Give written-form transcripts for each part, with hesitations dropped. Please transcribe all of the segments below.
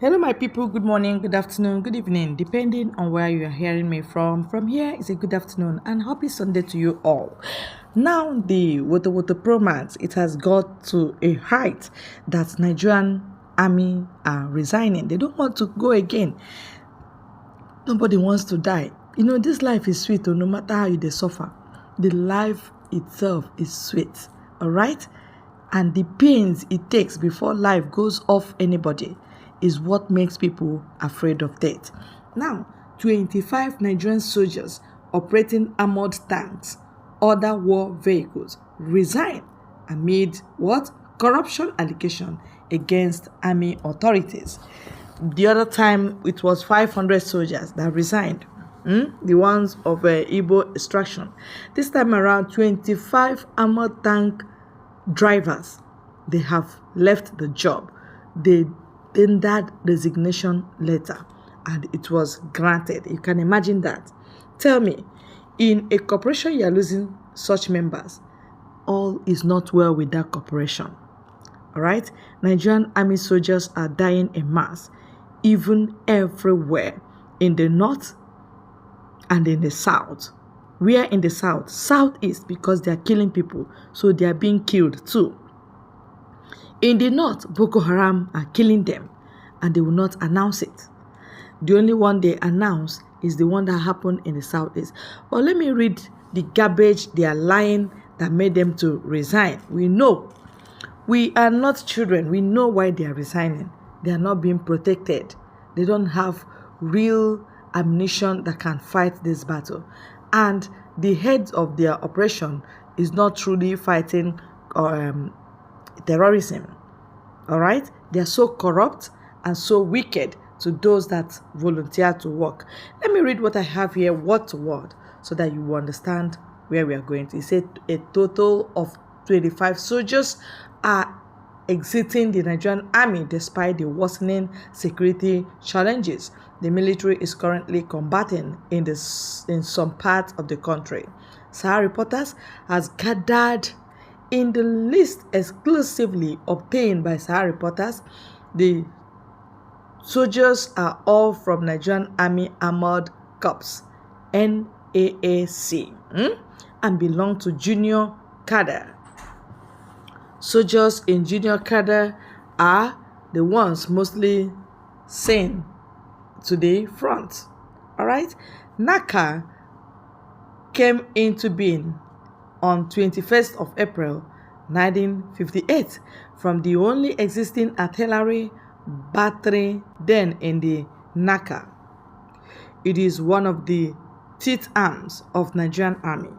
Hello, my people. Good morning, good afternoon, good evening, depending on where you are hearing me from. From here is a good afternoon and happy Sunday to you all. Now, the Woto Promance, it has got to a height that Nigerian army are resigning. They don't want to go again. Nobody wants to die. This life is sweet, no matter how they suffer. The life itself is sweet, all right? And the pains it takes before life goes off anybody is what makes people afraid of death. Now, 25 Nigerian soldiers operating armored tanks, other war vehicles, resign amid what? Corruption allegation against army authorities. The other time, it was 500 soldiers that resigned. The ones of Igbo extraction. This time around, 25 armored tank drivers, they have left the job. They tendered resignation letter and it was granted. You can imagine that. Tell me, in a corporation you are losing such members, all is not well with that corporation. All right? Nigerian army soldiers are dying en masse, even everywhere, in the north and in the south. Where in the south? Southeast, because they are killing people, so they are being killed too. In the north, Boko Haram are killing them, and they will not announce it. The only one they announce is the one that happened in the southeast. Well, let me read the garbage they are lying that made them to resign. We know. We are not children. We know why they are resigning. They are not being protected. They don't have real ammunition that can fight this battle. And the head of their operation is not truly fighting terrorism. All right? They are so corrupt and so wicked to those that volunteer to work. Let me read what I have here, word to word, so that you will understand where we are going to. It said a total of 25 soldiers are exiting the Nigerian army despite the worsening security challenges the military is currently combating in some parts of the country. Sahara Reporters has gathered in the list exclusively obtained by Sahara Reporters. The soldiers are all from Nigerian Army Armored Corps, NAAC, and belong to junior cadre. Soldiers in junior cadre are the ones mostly seen to the front. All right? NACA came into being on 21st of April 1958 from the only existing artillery battery then in the NACA. It is one of the teeth arms of Nigerian Army.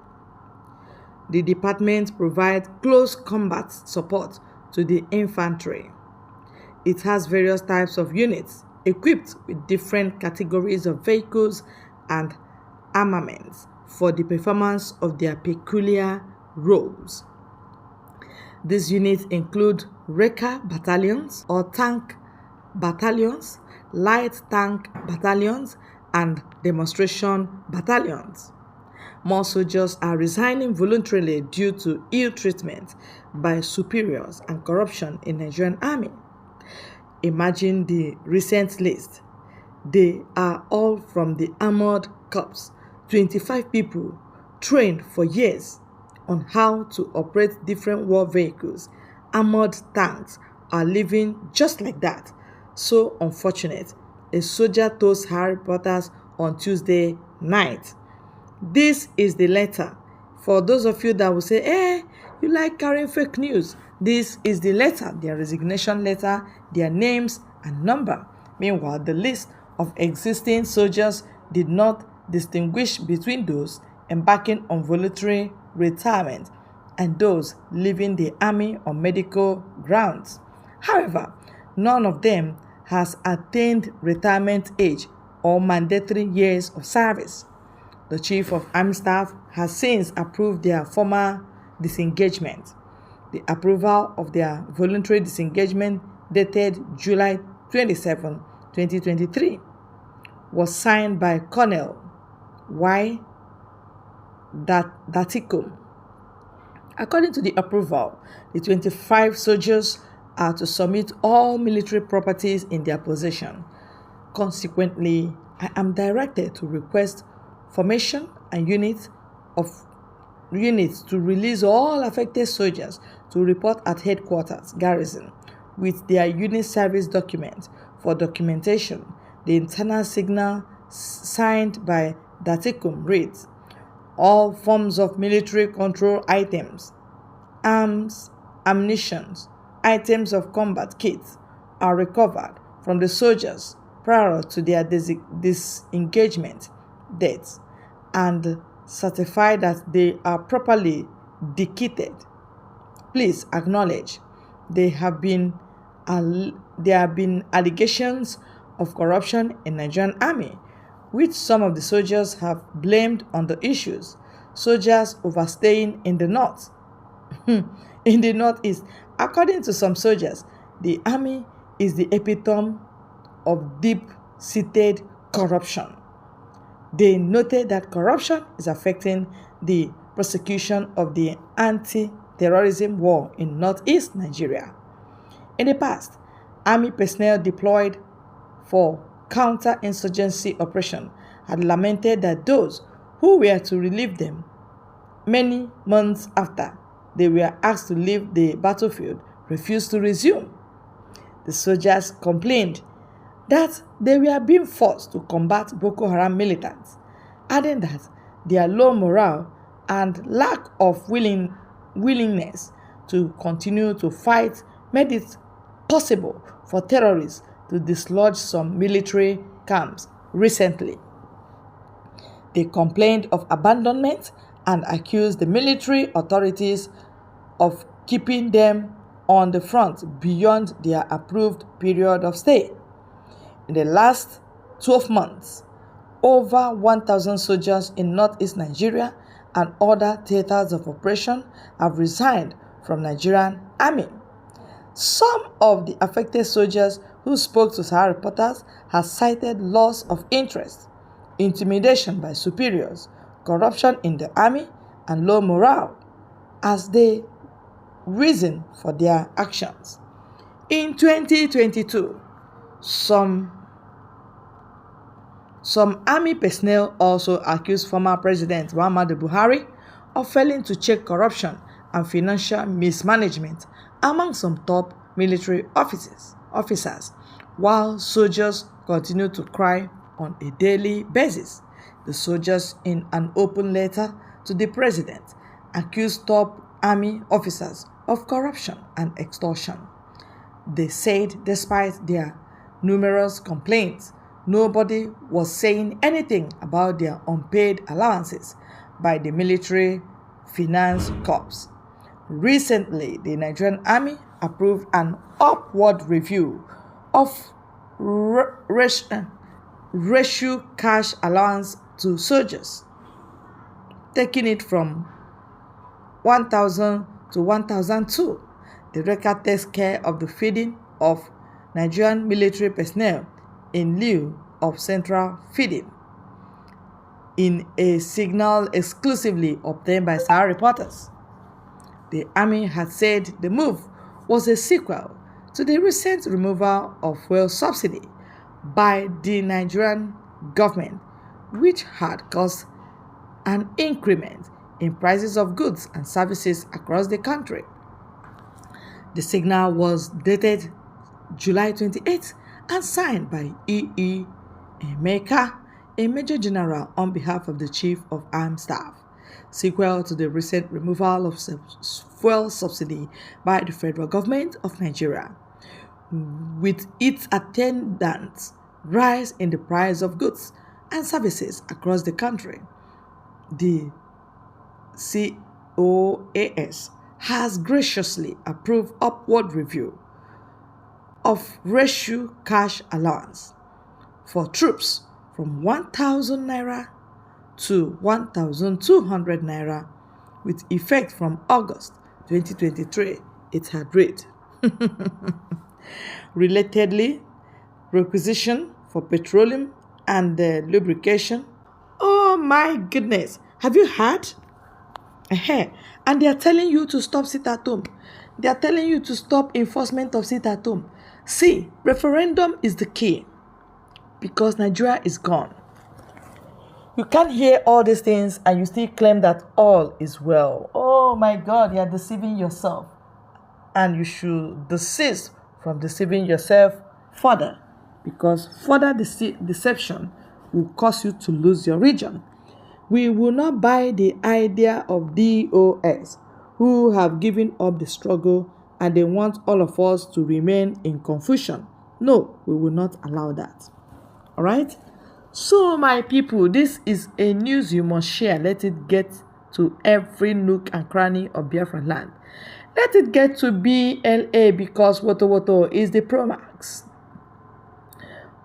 The department provides close combat support to the infantry. It has various types of units equipped with different categories of vehicles and armaments for the performance of their peculiar roles. These units include Reka battalions or tank battalions, light tank battalions, and demonstration battalions. More soldiers are resigning voluntarily due to ill treatment by superiors and corruption in Nigerian army. Imagine the recent list. They are all from the armored corps. 25 people trained for years on how to operate different war vehicles. Armored tanks are living just like that. So unfortunate. A soldier told Sahara Reporters on Tuesday night. This is the letter. For those of you that will say, you like carrying fake news. This is the letter, their resignation letter, their names and number. Meanwhile, the list of existing soldiers did not distinguish between those embarking on voluntary retirement and those leaving the army on medical grounds. However, none of them has attained retirement age or mandatory years of service. The Chief of Army Staff has since approved their formal disengagement. The approval of their voluntary disengagement dated July 27, 2023 was signed by Colonel Y. Datikum. According to the approval, the 25 soldiers are to submit all military properties in their possession. Consequently, I am directed to request formation and units to release all affected soldiers to report at headquarters garrison with their unit service document for documentation. The internal signal signed by Daticum reads, all forms of military control items, arms, ammunition, items of combat kits are recovered from the soldiers prior to their disengagement dates and certify that they are properly dekitted. Please acknowledge there have been allegations of corruption in Nigerian army, which some of the soldiers have blamed on the issues. Soldiers overstaying in the north. In the northeast, according to some soldiers, the army is the epitome of deep-seated corruption. They noted that corruption is affecting the prosecution of the anti-terrorism war in northeast Nigeria. In the past, army personnel deployed for counter-insurgency operation had lamented that those who were to relieve them many months after they were asked to leave the battlefield refused to resume. The soldiers complained that they were being forced to combat Boko Haram militants, adding that their low morale and lack of willingness to continue to fight made it possible for terrorists to dislodge some military camps recently. They complained of abandonment and accused the military authorities of keeping them on the front beyond their approved period of stay. In the last 12 months, over 1,000 soldiers in northeast Nigeria and other theaters of operation have resigned from Nigerian army. Some of the affected soldiers who spoke to Sahara reporters have cited loss of interest, intimidation by superiors, corruption in the army, and low morale as the reason for their actions. In 2022, some army personnel also accused former President Muhammadu Buhari of failing to check corruption and financial mismanagement among some top military officers, while soldiers continue to cry on a daily basis. The soldiers, in an open letter to the president, accused top army officers of corruption and extortion. They said despite their numerous complaints, nobody was saying anything about their unpaid allowances by the military finance corps. Recently, the Nigerian army approved an upward review of ratio cash allowance to soldiers, taking it from 1,000 to 1,002. The record takes care of the feeding of Nigerian military personnel in lieu of central feeding. In a signal exclusively obtained by Sahara reporters, the army had said the move was a sequel to the recent removal of fuel subsidy by the Nigerian government, which had caused an increment in prices of goods and services across the country. The signal was dated July 28 and signed by E.E. Emeka, a Major General on behalf of the Chief of Armed Staff, sequel to the recent removal of fuel subsidy by the federal government of Nigeria, with its attendant rise in the price of goods and services across the country. The COAS has graciously approved upward review of ratio cash allowance for troops from 1,000 naira to 1,200 naira with effect from August 2023, it had read. Relatedly, requisition for petroleum and lubrication. Oh my goodness, have you heard? And they are telling you to stop sit at home. They are telling you to stop enforcement of sit at home. See, referendum is the key because Nigeria is gone. You can't hear all these things and you still claim that all is well. Oh my God, you are deceiving yourself. And you should desist from deceiving yourself further, because further deception will cause you to lose your region. We will not buy the idea of DOS, who have given up the struggle and they want all of us to remain in confusion. No, we will not allow that. All right? So, my people, this is a news you must share. Let it get to every nook and cranny of Biafra land. Let it get to BLA, because Woto is the Promax.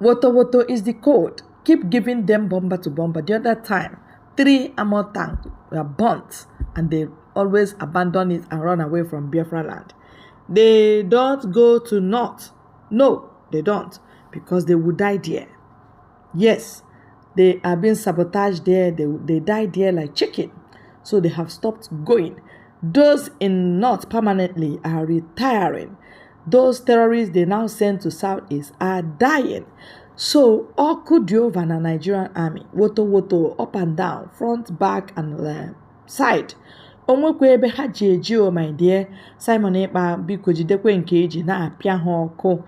Woto is the code. Keep giving them bomber to bomber. The other time, 3 armor tanks were burnt and they always abandon it and run away from Biafra land. They don't go to north. No, they don't, because they would die there. Yes, they are being sabotaged there. They die there like chicken. So they have stopped going. Those in north permanently are retiring. Those terrorists they now send to southeast are dying. So all Kudiova and Nigerian army, woto up and down, front, back, and side. Onwekwe ebe ha ji eji, my dear Simon Ekpa, biko jidekwe nke eji na apịa ha ọkụ.